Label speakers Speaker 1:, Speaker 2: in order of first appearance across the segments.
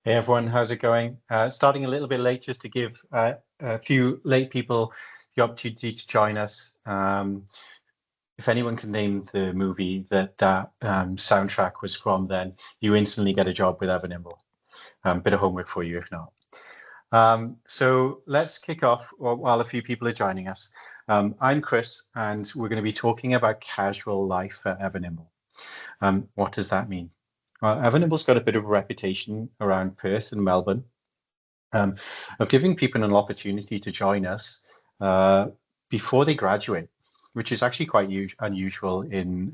Speaker 1: Hey everyone, how's it going? Starting a little bit late just to give a few late people the opportunity to join us. If anyone can name the movie that soundtrack was from, then you instantly get a job with Ever Nimble. Bit of homework for you if not. So let's kick off while a few people are joining us. I'm Chris, and we're going to be talking about casual life at Ever Nimble. What does that mean? Well, Ever Nimble's got a bit of a reputation around Perth and Melbourne of giving people an opportunity to join us uh, before they graduate, which is actually quite unusual in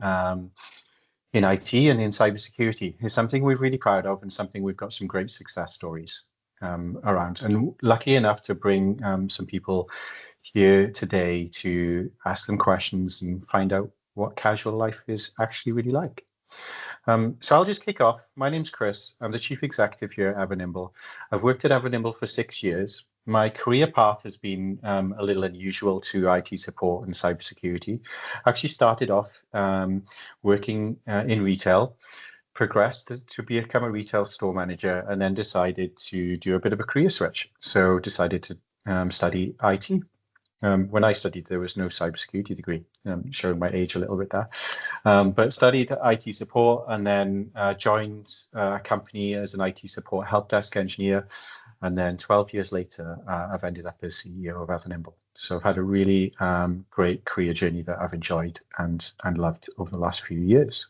Speaker 1: IT and in cybersecurity. It's something we're really proud of and something we've got some great success stories around. And lucky enough to bring some people here today to ask them questions and find out what casual life is actually really like. So I'll just kick off. My name's Chris. I'm the Chief Executive here at Ever Nimble. I've worked at Ever Nimble for 6 years. My career path has been a little unusual to IT support and cybersecurity. I actually started off working in retail, progressed to become a retail store manager, and then decided to do a bit of a career switch. So decided to study IT. When I studied, there was no cybersecurity degree, showing my age a little bit there. But studied IT support and then joined a company as an IT support help desk engineer. And then 12 years later, I've ended up as CEO of Ever Nimble. So I've had a really great career journey that I've enjoyed and loved over the last few years.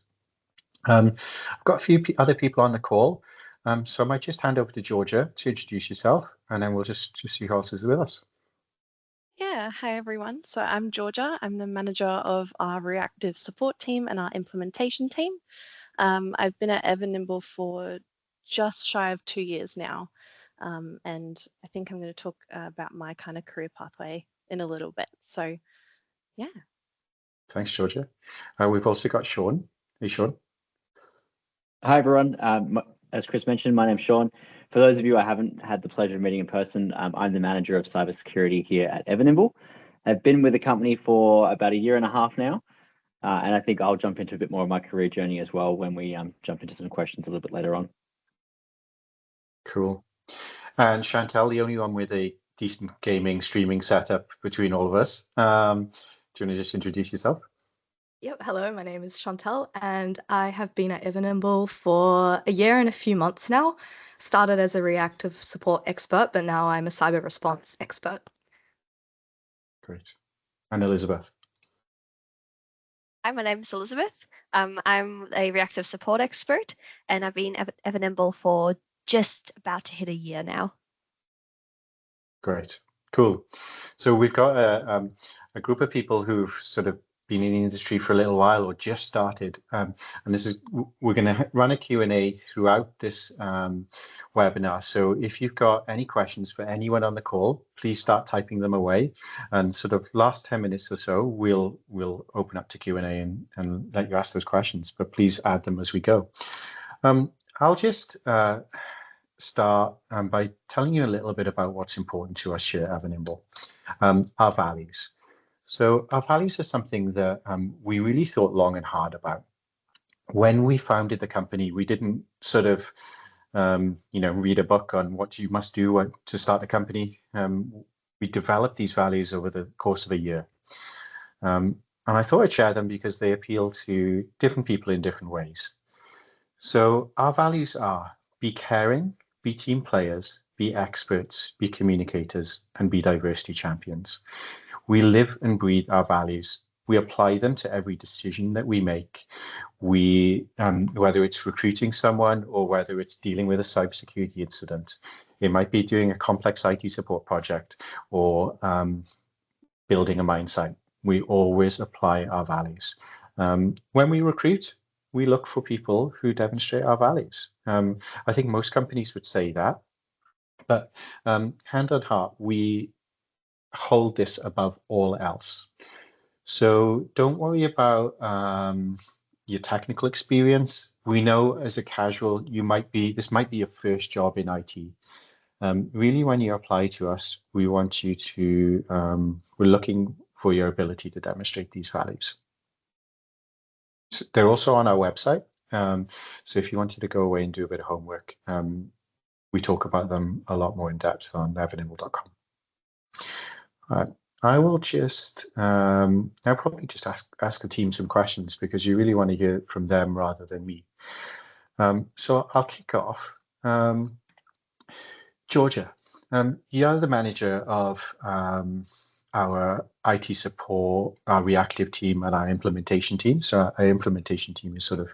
Speaker 1: I've got a few other people on the call. So I might just hand over to Georgia to introduce yourself, and then we'll just see who else is with us.
Speaker 2: Yeah, hi everyone. So I'm Georgia. I'm the manager of our reactive support team and our implementation team. I've been at Ever Nimble for just shy of 2 years now. And I think I'm going to talk about my kind of career pathway in a little bit. So, yeah.
Speaker 1: Thanks, Georgia. We've also got Sean. Hey, Sean.
Speaker 3: Hi, everyone. As Chris mentioned, my name's Sean. For those of you I haven't had the pleasure of meeting in person, I'm the manager of cybersecurity here at Ever Nimble. I've been with the company for about 1.5 years now, and I think I'll jump into a bit more of my career journey as well when we jump into some questions a little bit later on.
Speaker 1: Cool. And Chantel, the only one with a decent gaming streaming setup between all of us. Do you want to just introduce yourself?
Speaker 4: Yep, hello, my name is Chantel, and I have been at Ever Nimble for 1 year and a few months now. Started as a reactive support expert, but now I'm a cyber response expert.
Speaker 1: Great. And Elizabeth.
Speaker 5: Hi, my name is Elizabeth. I'm a reactive support expert, and I've been Ever Nimble for just about to hit 1 year now.
Speaker 1: Great. Cool. So we've got a group of people who've sort of been in the industry for a little while or just started. And we're going to run a Q&A throughout this webinar. So if you've got any questions for anyone on the call, please start typing them away. And sort of last 10 minutes or so, we'll open up to Q&A and let you ask those questions, but please add them as we go. I'll just start by telling you a little bit about what's important to us here at Ever Nimble, our values. So our values are something that we really thought long and hard about. When we founded the company, we didn't sort of, read a book on what you must do to start a company. We developed these values over the course of 1 year. And I thought I'd share them because they appeal to different people in different ways. So our values are be caring, be team players, be experts, be communicators, and be diversity champions. We live and breathe our values. We apply them to every decision that we make. Whether it's recruiting someone or whether it's dealing with a cybersecurity incident, it might be doing a complex IT support project or building a mine site. We always apply our values. When we recruit, we look for people who demonstrate our values. I think most companies would say that, but hand on heart, we hold this above all else. So don't worry about your technical experience. We know as a casual, this might be your first job in IT. Really, when you apply to us, we want you to, we're looking for your ability to demonstrate these values. So they're also on our website. So if you wanted to go away and do a bit of homework, we talk about them a lot more in depth on evernimble.com. I will just, I'll probably just ask the team some questions because you really want to hear from them rather than me. So I'll kick off. Georgia, you're the manager of our IT support, our reactive team, and our implementation team. So our implementation team is sort of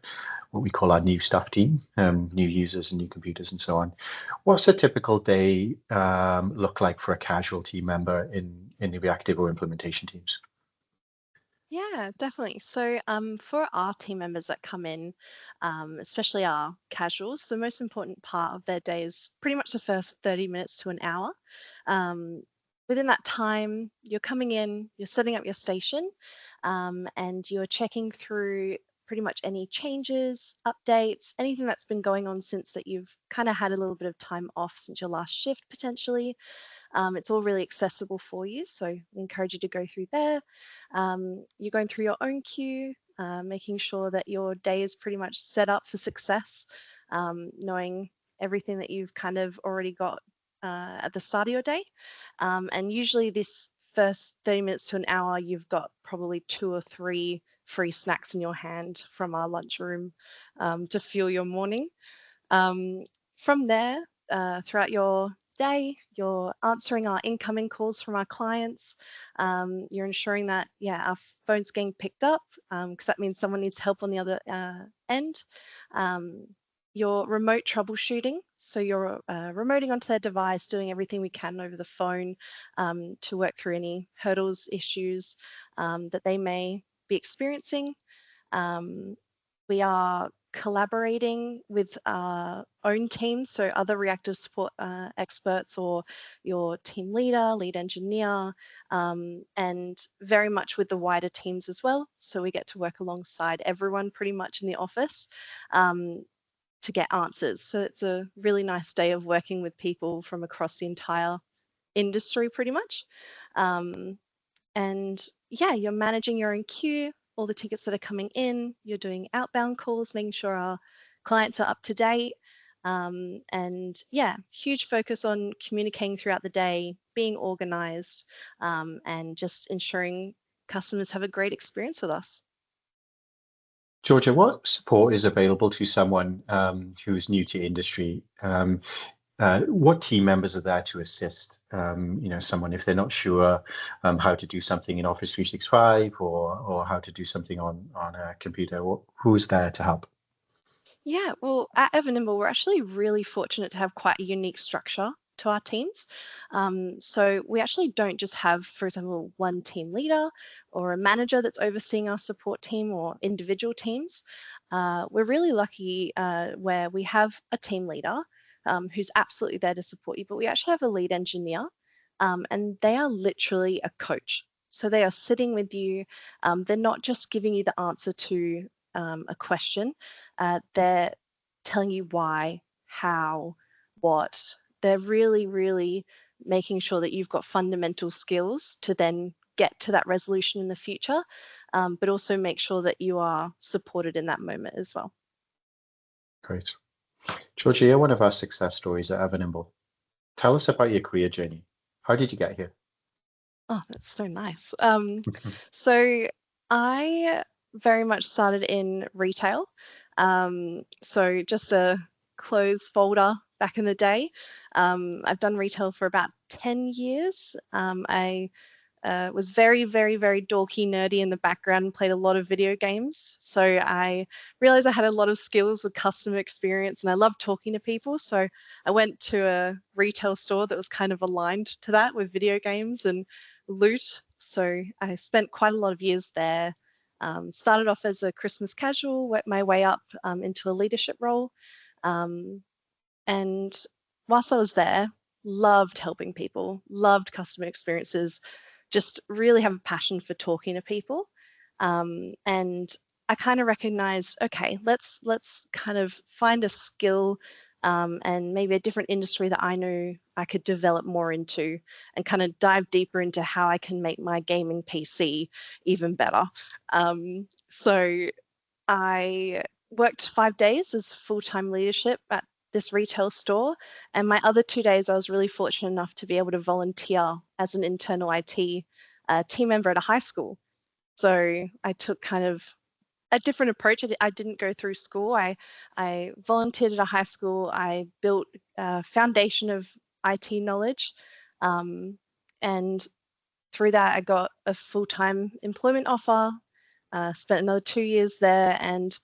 Speaker 1: what we call our new staff team, new users and new computers and so on. What's a typical day look like for a casual team member in the reactive or implementation teams?
Speaker 2: Yeah, definitely. So for our team members that come in, especially our casuals, the most important part of their day is pretty much the first 30 minutes to an hour. Within that time, you're coming in, you're setting up your station, and you're checking through pretty much any changes, updates, anything that's been going on since that you've kind of had a little bit of time off since your last shift potentially. It's all really accessible for you, so we encourage you to go through there. You're going through your own queue, making sure that your day is pretty much set up for success, knowing everything that you've kind of already got at the start of your day. And usually this first 30 minutes to an hour, you've got probably 2 or 3 free snacks in your hand from our lunchroom to fuel your morning. From there, throughout your day, you're answering our incoming calls from our clients. You're ensuring that, yeah, our phone's getting picked up because that means someone needs help on the other end. You're remote troubleshooting. So you're remoting onto their device, doing everything we can over the phone to work through any hurdles, issues that they may be experiencing. We are collaborating with our own teams, so other reactive support experts or your team leader, lead engineer, and very much with the wider teams as well. So we get to work alongside everyone pretty much in the office to get answers. So it's a really nice day of working with people from across the entire industry pretty much. And yeah, you're managing your own queue, all the tickets that are coming in, you're doing outbound calls, making sure our clients are up to date. And yeah, huge focus on communicating throughout the day, being organized, and just ensuring customers have a great experience with us.
Speaker 1: Georgia, what support is available to someone who's new to industry? What team members are there to assist someone if they're not sure how to do something in Office 365 or how to do something on a computer? Who's there to help?
Speaker 2: Yeah, well, at Ever Nimble, we're actually really fortunate to have quite a unique structure to our teams. So we actually don't just have, for example, one team leader or a manager that's overseeing our support team or individual teams. We're really lucky where we have a team leader who's absolutely there to support you, but we actually have a lead engineer and they are literally a coach. So they are sitting with you. They're not just giving you the answer to a question. They're telling you why, how, what. They're really, really making sure that you've got fundamental skills to then get to that resolution in the future, but also make sure that you are supported in that moment as well.
Speaker 1: Great. Georgia, you're one of our success stories at Ever Nimble. Tell us about your career journey. How did you get here?
Speaker 2: Oh, that's so nice. So I very much started in retail. So just a clothes folder back in the day. I've done retail for about 10 years. I was very, very, very dorky, nerdy in the background and played a lot of video games. So I realized I had a lot of skills with customer experience and I loved talking to people. So I went to a retail store that was kind of aligned to that with video games and loot. So I spent quite a lot of years there. Started off as a Christmas casual, worked my way up into a leadership role. And whilst I was there, loved helping people, loved customer experiences, just really have a passion for talking to people. And I kind of recognized, okay, let's kind of find a skill and maybe a different industry that I knew I could develop more into and kind of dive deeper into how I can make my gaming PC even better. So I worked 5 days as full-time leadership at this retail store. And my other 2 days, I was really fortunate enough to be able to volunteer as an internal IT team member at a high school. So I took kind of a different approach. I didn't go through school. I volunteered at a high school. I built a foundation of IT knowledge. And through that, I got a full-time employment offer, spent another 2 years there. And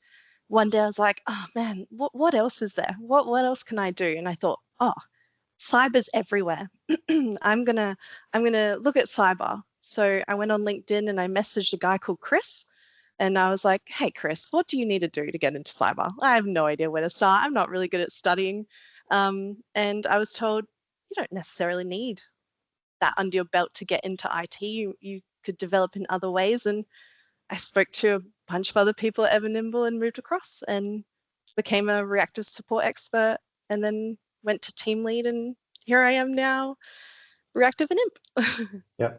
Speaker 2: one day I was like, oh man, what else is there? What else can I do? And I thought, oh, cyber's everywhere. I'm gonna look at cyber. So I went on LinkedIn and I messaged a guy called Chris. And I was like, hey, Chris, what do you need to do to get into cyber? I have no idea where to start. I'm not really good at studying. And I was told, you don't necessarily need that under your belt to get into IT. You could develop in other ways. And I spoke to a bunch of other people at Ever Nimble and moved across and became a reactive support expert, and then went to team lead. And here I am now, reactive and imp.
Speaker 1: Yeah.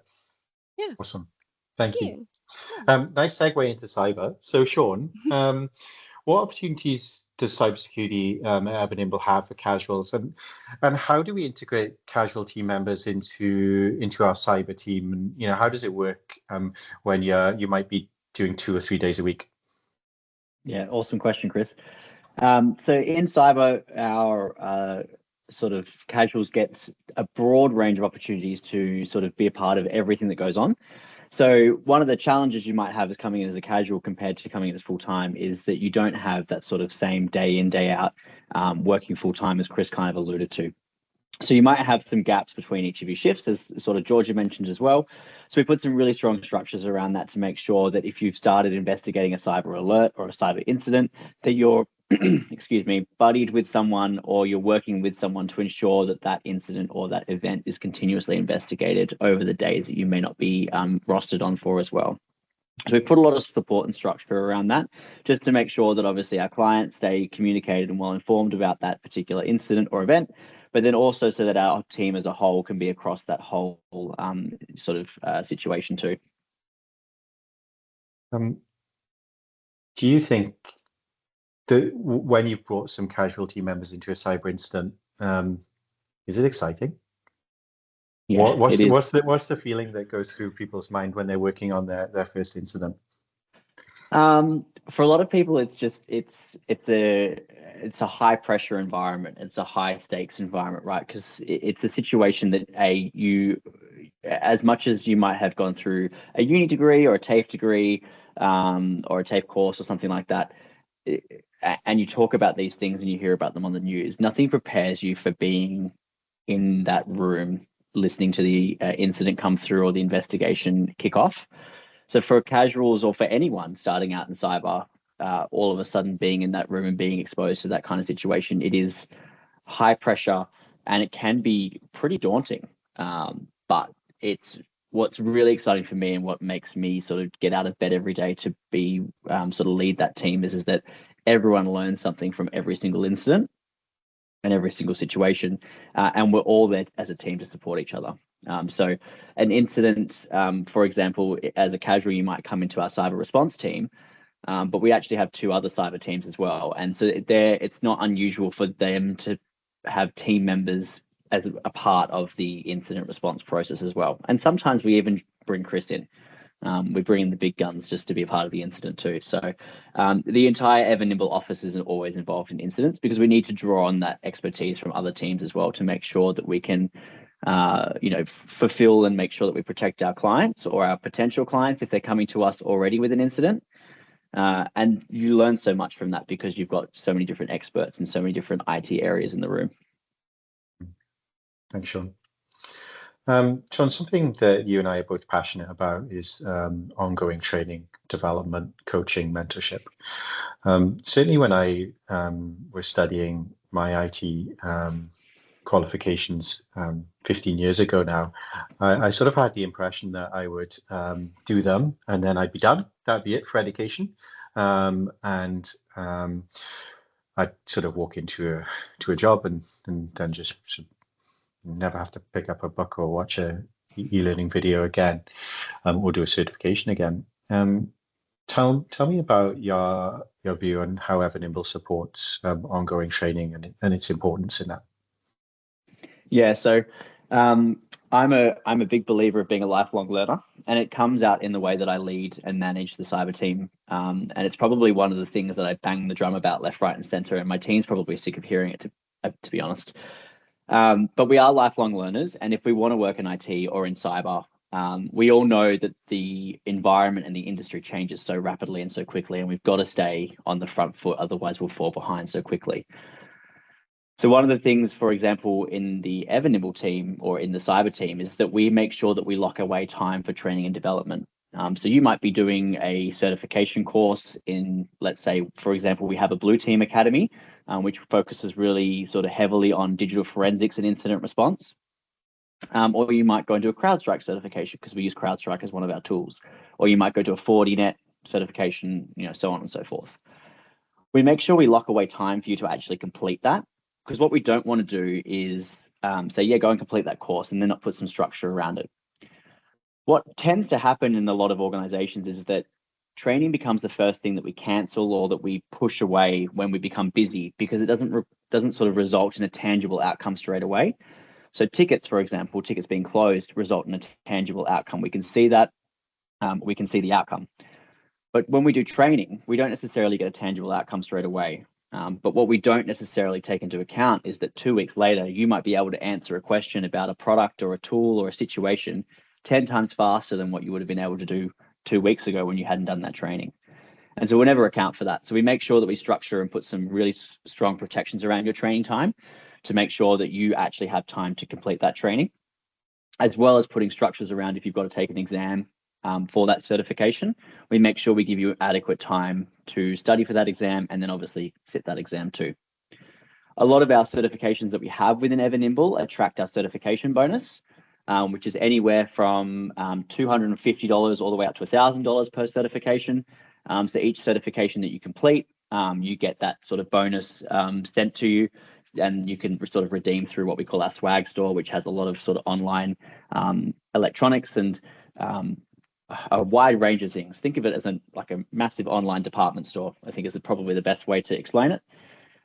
Speaker 2: Yeah.
Speaker 1: Awesome. Thank you.
Speaker 2: Yeah.
Speaker 1: Nice segue into cyber. So, Sean, what opportunities does cybersecurity at Ever Nimble have for casuals, and how do we integrate casual team members into our cyber team? And how does it work when you might be doing 2 or 3 days a week?
Speaker 3: Yeah, awesome question, Chris. So in cyber, our sort of casuals gets a broad range of opportunities to sort of be a part of everything that goes on. So one of the challenges you might have as coming in as a casual compared to coming in as full-time is that you don't have that sort of same day in, day out working full-time, as Chris kind of alluded to. So you might have some gaps between each of your shifts, as sort of Georgia mentioned as well. So we put some really strong structures around that to make sure that if you've started investigating a cyber alert or a cyber incident, that you're, excuse me, buddied with someone or you're working with someone to ensure that that incident or that event is continuously investigated over the days that you may not be rostered on for as well. So we put a lot of support and structure around that, just to make sure that obviously our clients stay communicated and well informed about that particular incident or event, but then also so that our team as a whole can be across that whole sort of situation too.
Speaker 1: Do you think that when you've brought some casual team members into a cyber incident, is it exciting?
Speaker 3: Yeah,
Speaker 1: what's the feeling that goes through people's mind when they're working on their first incident?
Speaker 3: For a lot of people, it's a high pressure environment. It's a high stakes environment, right? Because it's a situation that you, as much as you might have gone through a uni degree or a TAFE degree or a TAFE course or something like that, and you talk about these things and you hear about them on the news, nothing prepares you for being in that room listening to the incident come through or the investigation kick off. So for casuals or for anyone starting out in cyber, all of a sudden being in that room and being exposed to that kind of situation, it is high pressure and it can be pretty daunting. But it's what's really exciting for me and what makes me sort of get out of bed every day to be sort of lead that team is that everyone learns something from every single incident and every single situation, and we're all there as a team to support each other. So an incident, for example, as a casual, you might come into our cyber response team, but we actually have 2 other cyber teams as well. And so it's not unusual for them to have team members as a part of the incident response process as well. And sometimes we even bring Chris in. We bring in the big guns just to be a part of the incident too. So the entire Ever Nimble office is always involved in incidents because we need to draw on that expertise from other teams as well to make sure that we can fulfill and make sure that we protect our clients or our potential clients if they're coming to us already with an incident. And you learn so much from that because you've got so many different experts and so many different IT areas in the room.
Speaker 1: Thanks, Sean. Sean, something that you and I are both passionate about is ongoing training, development, coaching, mentorship. Certainly when I was studying my IT qualifications 15 years ago now, I sort of had the impression that I would do them and then I'd be done. That'd be it for education. And I'd sort of walk into a job and then just sort of never have to pick up a book or watch a e-learning video again, or do a certification again. Tell me about your view on how Ever Nimble supports ongoing training and its importance in that.
Speaker 3: Yeah, so I'm a big believer of being a lifelong learner, and it comes out in the way that I lead and manage the cyber team. And it's probably one of the things that I bang the drum about left, right, and center, and my team's probably sick of hearing it, to be honest. But we are lifelong learners, and if we want to work in IT or in cyber, we all know that the environment and the industry changes so rapidly and so quickly, and we've got to stay on the front foot, otherwise we'll fall behind so quickly. So one of the things, for example, in the Ever Nimble team or in the cyber team is that we make sure that we lock away time for training and development. So you might be doing a certification course in, let's say, for example, we have a Blue Team Academy, which focuses really sort of heavily on digital forensics and incident response. Or you might go into a CrowdStrike certification because we use CrowdStrike as one of our tools. Or you might go to a Fortinet certification, so on and so forth. We make sure we lock away time for you to actually complete that, because what we don't want to do is say, yeah, go and complete that course and then not put some structure around it. What tends to happen in a lot of organizations is that training becomes the first thing that we cancel or that we push away when we become busy, because it doesn't sort of result in a tangible outcome straight away. So tickets, for example, tickets being closed result in a tangible outcome. We can see that, we can see the outcome. But when we do training, we don't necessarily get a tangible outcome straight away. But what we don't necessarily take into account is that 2 weeks later, you might be able to answer a question about a product or a tool or a situation 10 times faster than what you would have been able to do 2 weeks ago when you hadn't done that training. And so we'll never account for that. So we make sure that we structure and put some really strong protections around your training time to make sure that you actually have time to complete that training, as well as putting structures around if you've got to take an exam for that certification. We make sure we give you adequate time to study for that exam and then obviously sit that exam too. A lot of our certifications that we have within Ever Nimble attract our certification bonus, which is anywhere from $250 all the way up to $1,000 per certification. So each certification that you complete, you get that sort of bonus sent to you, and you can sort of redeem through what we call our swag store, which has a lot of sort of online electronics and a wide range of things. Think of it as like a massive online department store, I think is probably the best way to explain it.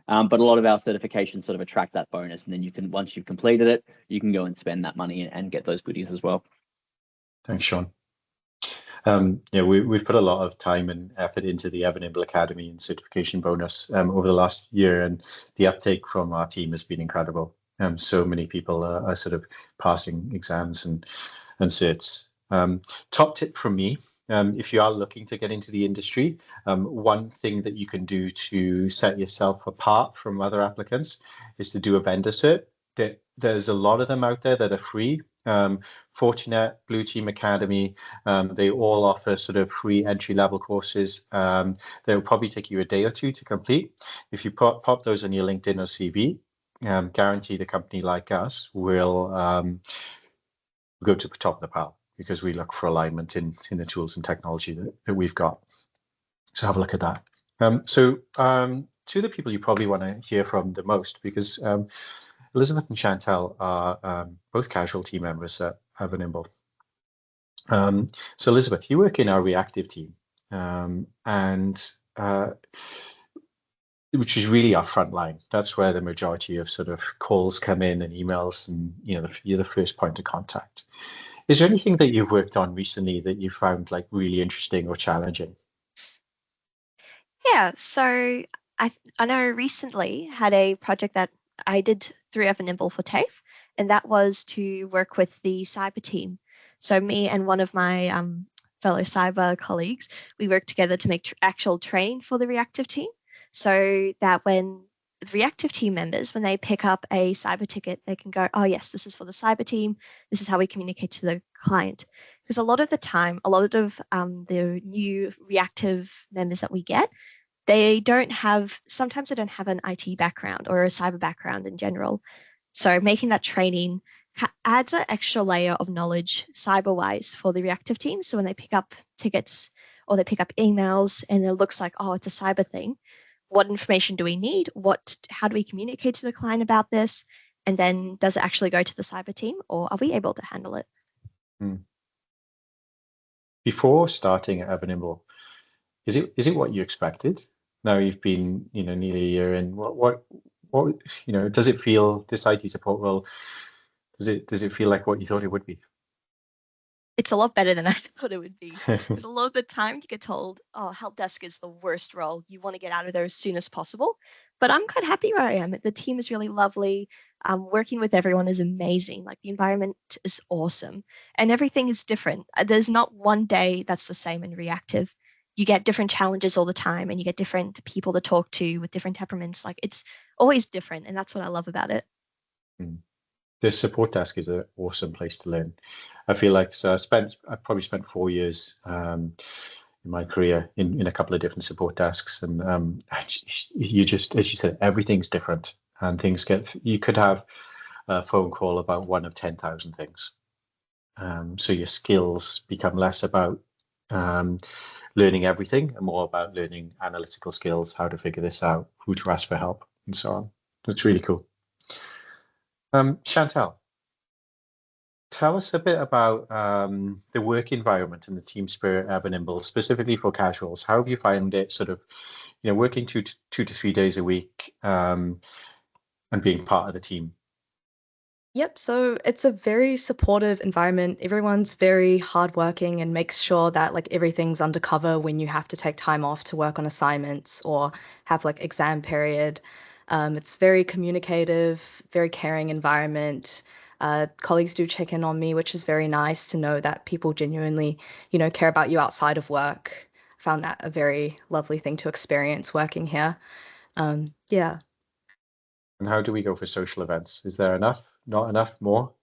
Speaker 3: But a lot of our certifications sort of attract that bonus, and then you can, once you've completed it, you can go and spend that money and get those goodies as well.
Speaker 1: Thanks, Sean. We've put a lot of time and effort into the Ever Nimble Academy and certification bonus over the last year, and the uptake from our team has been incredible. So many people are sort of passing exams and certs. Top tip from me, if you are looking to get into the industry, one thing that you can do to set yourself apart from other applicants is to do a vendor cert. There's a lot of them out there that are free. Fortinet, Blue Team Academy, they all offer sort of free entry-level courses. They'll probably take you a day or two to complete. If you pop those on your LinkedIn or CV, guaranteed a company like us will go to the top of the pile, because we look for alignment in the tools and technology that we've got. So have a look at that. To the people you probably want to hear from the most, because Elizabeth and Chantal are both casual team members at Ever Nimble. So Elizabeth, you work in our reactive team, which is really our front line. That's where the majority of sort of calls come in and emails, and you're the first point of contact. Is there anything that you've worked on recently that you found like really interesting or challenging?
Speaker 5: Yeah, so I know recently had a project that I did through Ever Nimble for TAFE, and that was to work with the cyber team. So me and one of my fellow cyber colleagues, we worked together to make actual training for the reactive team, so that when the reactive team members, when they pick up a cyber ticket, they can go, oh yes, this is for the cyber team, this is how we communicate to the client. Because a lot of the time, a lot of the new reactive members that we get, sometimes they don't have an IT background or a cyber background in general. So making that training adds an extra layer of knowledge cyber-wise for the reactive team. So when they pick up tickets or they pick up emails and it looks like, oh, it's a cyber thing, what information do we need? How do we communicate to the client about this? And then does it actually go to the cyber team, or are we able to handle it?
Speaker 1: Before starting at Ever Nimble, Is it what you expected? Now you've been, nearly a year in. What, does it feel, this IT support role, does it feel like what you thought it would be?
Speaker 5: It's a lot better than I thought it would be. Because a lot of the time you get told, oh, help desk is the worst role. You want to get out of there as soon as possible. But I'm quite happy where I am. The team is really lovely. Working with everyone is amazing. Like the environment is awesome and everything is different. There's not one day that's the same in reactive. You get different challenges all the time and you get different people to talk to with different temperaments. Like it's always different. And that's what I love about it.
Speaker 1: The support desk is an awesome place to learn. I feel like I probably spent 4 years in my career in a couple of different support desks, and you just, as you said, everything's different, and you could have a phone call about one of 10,000 things. So your skills become less about learning everything and more about learning analytical skills, how to figure this out, who to ask for help, and so on. It's really cool. Chantal, tell us a bit about the work environment and the team spirit at Ever Nimble, specifically for casuals. How have you found it sort of, working 2 to 3 days a week and being part of the team?
Speaker 4: Yep, so it's a very supportive environment. Everyone's very hardworking and makes sure that like everything's undercover when you have to take time off to work on assignments or have like exam period. It's very communicative, very caring environment. Colleagues do check in on me, which is very nice to know that people genuinely, care about you outside of work. Found that a very lovely thing to experience working here. Yeah.
Speaker 1: And how do we go for social events? Is there enough? Not enough? More?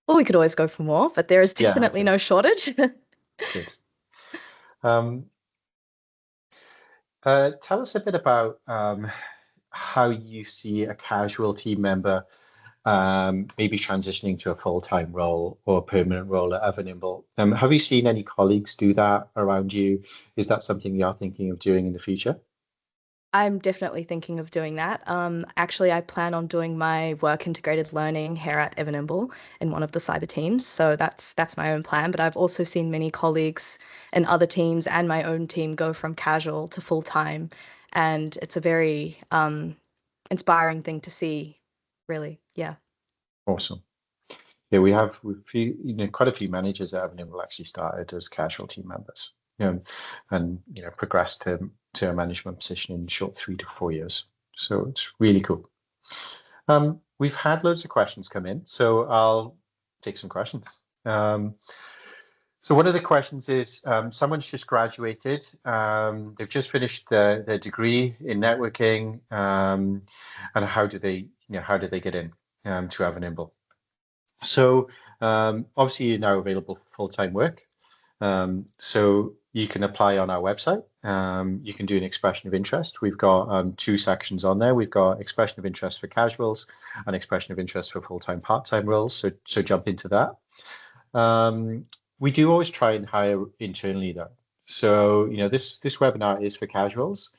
Speaker 4: Well, we could always go for more, but there is
Speaker 1: Yeah,
Speaker 4: definitely
Speaker 1: okay.
Speaker 4: no shortage.
Speaker 1: Good. Tell us a bit about how you see a casual team member maybe transitioning to a full-time role or a permanent role at Ever Nimble. Have you seen any colleagues do that around you? Is that something you're thinking of doing in the future?
Speaker 4: I'm definitely thinking of doing that. Actually, I plan on doing my work integrated learning here at Ever Nimble in one of the cyber teams. So that's my own plan. But I've also seen many colleagues in other teams and my own team go from casual to full time, and it's a very inspiring thing to see. Really, yeah.
Speaker 1: Awesome. Yeah, we've quite a few managers at Ever Nimble actually started as casual team members, and progressed to a management position in short 3 to 4 years. So it's really cool. We've had loads of questions come in, so I'll take some questions. So one of the questions is, someone's just graduated, they've just finished their degree in networking, and how do they get in to Ever Nimble? So obviously you're now available for full-time work. So you can apply on our website. You can do an expression of interest. We've got 2 sections on there. We've got expression of interest for casuals and expression of interest for full-time, part-time roles. So jump into that. We do always try and hire internally though. So, this webinar is for casuals.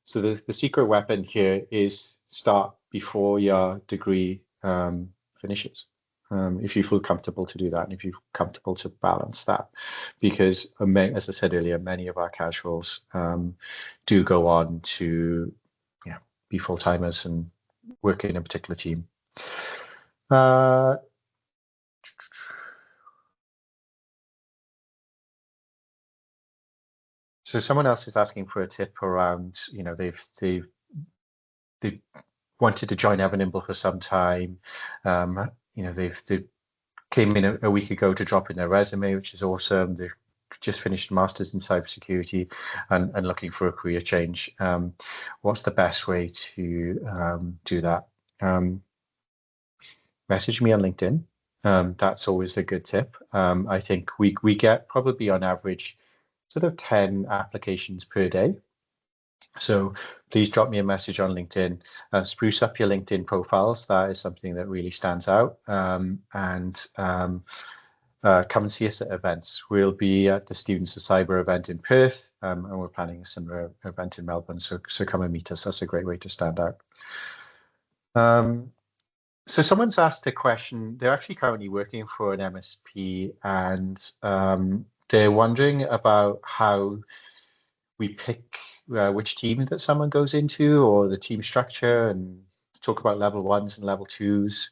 Speaker 1: So the secret weapon here is start before your degree finishes. If you feel comfortable to do that, and if you're comfortable to balance that, because as I said earlier, many of our casuals do go on to be full-timers and work in a particular team. So someone else is asking for a tip around, they've wanted to join Ever Nimble for some time. They came in a week ago to drop in their resume, which is awesome. They've just finished a master's in cybersecurity and looking for a career change. What's the best way to do that? Message me on LinkedIn. That's always a good tip. I think we get probably on average sort of 10 applications per day. So please drop me a message on LinkedIn. Spruce up your LinkedIn profiles. That is something that really stands out. And come and see us at events. We'll be at the Students of Cyber event in Perth, and we're planning a similar event in Melbourne. So come and meet us. That's a great way to stand out. So someone's asked a question. They're actually currently working for an MSP, and they're wondering about how we pick which team that someone goes into, or the team structure, and talk about level 1s and level 2s.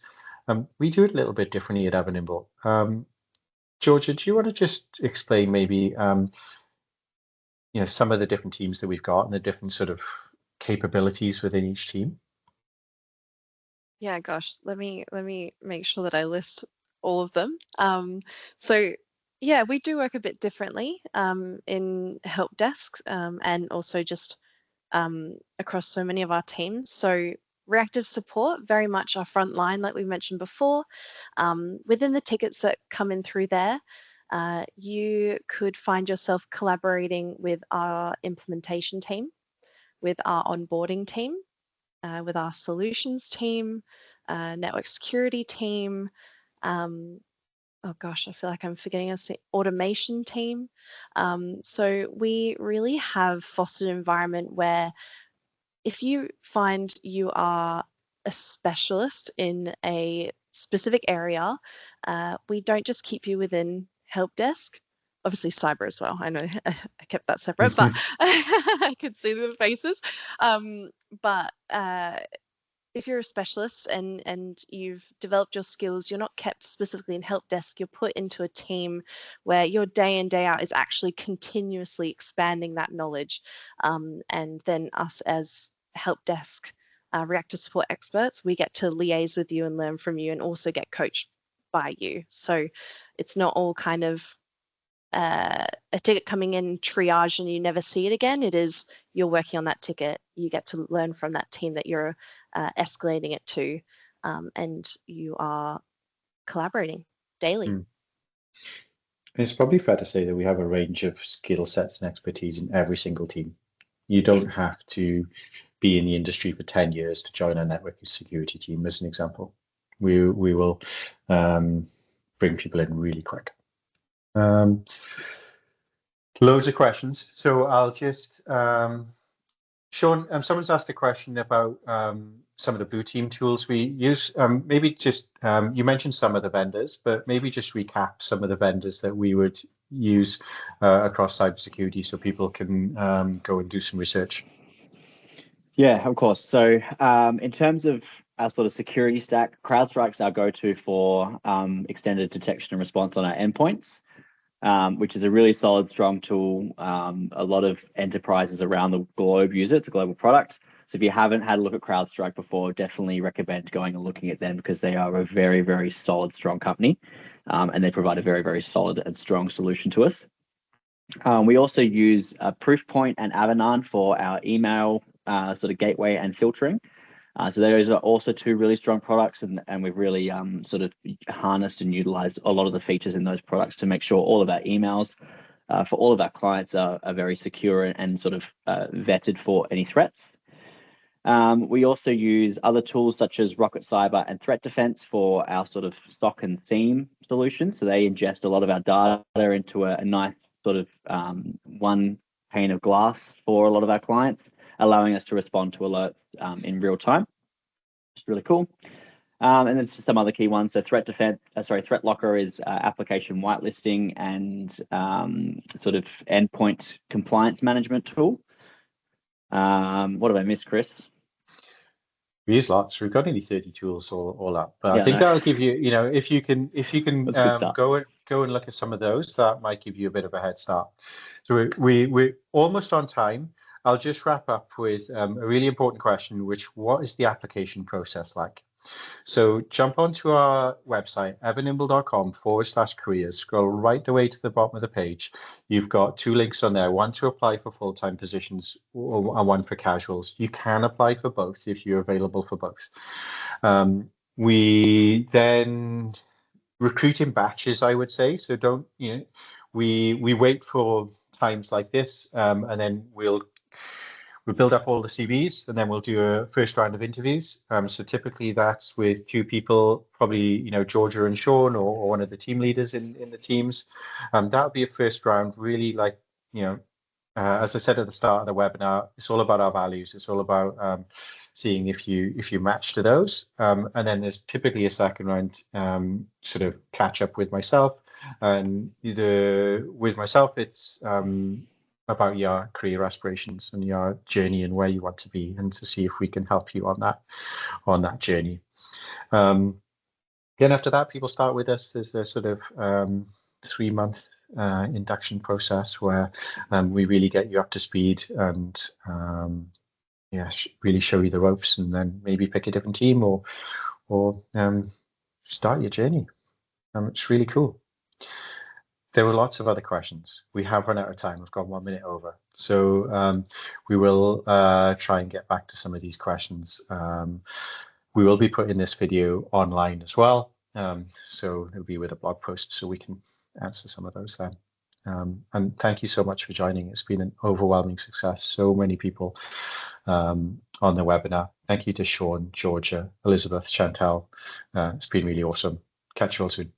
Speaker 1: We do it a little bit differently at Ever Nimble. Georgia, do you want to just explain maybe some of the different teams that we've got and the different sort of capabilities within each team?
Speaker 2: Yeah, gosh, let me make sure that I list all of them. So yeah, we do work a bit differently in help desks and also just across so many of our teams. So reactive support, very much our front line, like we mentioned before. Within the tickets that come in through there, you could find yourself collaborating with our implementation team, with our onboarding team, with our solutions team, network security team. Oh gosh, I feel like I'm forgetting a automation team. So we really have fostered an environment where if you find you are a specialist in a specific area, we don't just keep you within help desk. Obviously cyber as well. I know I kept that separate, but I could see the faces. But if you're a specialist and you've developed your skills, you're not kept specifically in help desk, you're put into a team where your day in, day out is actually continuously expanding that knowledge. And then us as help desk reactive support experts, we get to liaise with you and learn from you and also get coached by you. So it's not all kind of a ticket coming in triage and you never see it again. It is you're working on that ticket, you get to learn from that team that you're escalating it to, and you are collaborating daily.
Speaker 1: It's probably fair to say that we have a range of skill sets and expertise in every single team. You don't have to be in the industry for 10 years to join a network security team, as an example. We will bring people in really quick. Loads of questions. So I'll just, Sean, someone's asked a question about some of the blue team tools we use. Maybe just, you mentioned some of the vendors, but maybe just recap some of the vendors that we would use across cybersecurity so people can go and do some research.
Speaker 3: Yeah, of course. So in terms of our sort of security stack, CrowdStrike's our go-to for extended detection and response on our endpoints, which is a really solid, strong tool. A lot of enterprises around the globe use it. It's a global product. So if you haven't had a look at CrowdStrike before, definitely recommend going and looking at them because they are a very, very solid, strong company. And they provide a very, very solid and strong solution to us. We also use Proofpoint and Avanan for our email sort of gateway and filtering. So those are also two really strong products, and we've really sort of harnessed and utilized a lot of the features in those products to make sure all of our emails for all of our clients are very secure and sort of vetted for any threats. We also use other tools such as Rocket Cyber and Threat Defense for our sort of SOC and SIEM solutions. So they ingest a lot of our data into a nice sort of one pane of glass for a lot of our clients, allowing us to respond to alerts in real time. It's really cool. And then some other key ones. So Threat Locker is application whitelisting and sort of endpoint compliance management tool. What have I missed, Chris?
Speaker 1: We use lots. We've got nearly 30 tools all up. But yeah, I think that'll give you, if you can go and look at some of those, that might give you a bit of a head start. So we're almost on time. I'll just wrap up with a really important question, what is the application process like? So jump onto our website, evernimble.com/careers, scroll right the way to the bottom of the page. You've got two links on there, one to apply for full-time positions and one for casuals. You can apply for both if you're available for both. We then recruit in batches, I would say. So don't, we wait for times like this, and then we'll build up all the CVs, and then we'll do a first round of interviews. So typically that's with two people, probably Georgia and Sean, or one of the team leaders in the teams. That'll be a first round. Really, like as I said at the start of the webinar, it's all about our values. It's all about seeing if you match to those. And then there's typically a second round sort of catch up with myself. And with myself, it's about your career aspirations and your journey and where you want to be, and to see if we can help you on that journey. Then after that, people start with us. There's a sort of 3-month induction process where we really get you up to speed and really show you the ropes, and then maybe pick a different team or start your journey. It's really cool. There were lots of other questions. We have run out of time. We've gone 1 minute over. So we will try and get back to some of these questions. We will be putting this video online as well. So it'll be with a blog post, so we can answer some of those then. And thank you so much for joining. It's been an overwhelming success. So many people on the webinar. Thank you to Sean, Georgia, Elizabeth, Chantal. It's been really awesome. Catch you all soon.